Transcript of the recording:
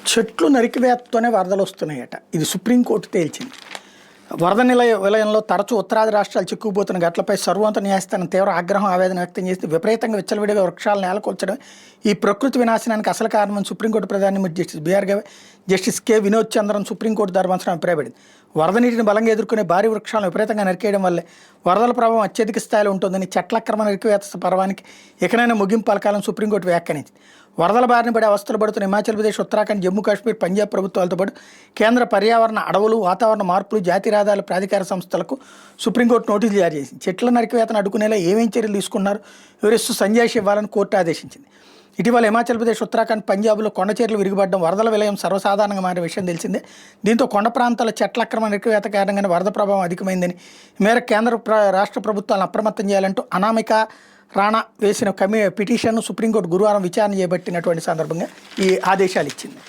చెట్లు నరికివేతతోనే వరదలు వస్తున్నాయట. ఇది సుప్రీంకోర్టు తేల్చింది. వరద విలయంలో తరచూ ఉత్తరాది రాష్ట్రాలు చిక్కుకుపోతున్న ఘటనలపై సర్వోన్నత న్యాయస్థానం తీవ్ర ఆగ్రహం ఆవేదన వ్యక్తం చేసి విపరీతంగా విచ్చలవిడిగా వృక్షాలను నేలకొల్చడం ఈ ప్రకృతి వినాశనానికి అసలు కారణమని సుప్రీంకోర్టు ప్రధాన న్యాయమూర్తి justice B R Gavai, justice K Vinod Chandran supreme court ధర్మాసనం అభిప్రాయపడింది. వరద నీటిని బలంగా ఎదుర్కొనే భారీ వృక్షాలను విపరీతంగా నరికేయడం వల్లే వరదల ప్రభావం అత్యధిక స్థాయిలో ఉంటుందని, చెట్లక్రమ నరికివేత పర్వానికి ఇకనైనా ముగింపు పలకాలని సుప్రీంకోర్టు వ్యాఖ్యానించింది. వరదల బారిన పడి అవస్థలు పడుతున్న హిమాచల్ ప్రదేశ్, ఉత్తరాఖండ్, జమ్మూ కాశ్మీర్, పంజాబ్ ప్రభుత్వాలతో పాటు కేంద్ర పర్యావరణ, అడవులు, వాతావరణ మార్పులు, జాతీయ రహదారుల ప్రాధికార సంస్థలకు సుప్రీంకోర్టు నోటీసులు జారీ చేసింది. చెట్ల నరికివేతను అడ్డుకునేలా ఏమేం చర్యలు తీసుకున్నారు వివరిస్తూ సంజాయిషి ఇవ్వాలని కోర్టు ఆదేశించింది. ఇటీవల హిమాచల్ ప్రదేశ్, ఉత్తరాఖండ్, పంజాబ్లో కొండ చర్యలు విరిగిపడడం, వరదల విలయం సర్వసాధారణంగా మారిన విషయం తెలిసిందే. దీంతో కొండ ప్రాంతాల చెట్ల అక్రమ నరికివేత కారణంగానే వరద ప్రభావం అధికమైందని, ఈ మేరకు కేంద్ర రాష్ట్ర ప్రభుత్వాలను అప్రమత్తం చేయాలంటూ అనామిక రాణా వేసిన పిటిషన్ను సుప్రీంకోర్టు గురువారం విచారణ చేపట్టినటువంటి సందర్భంగా ఈ ఆదేశాలు ఇచ్చింది.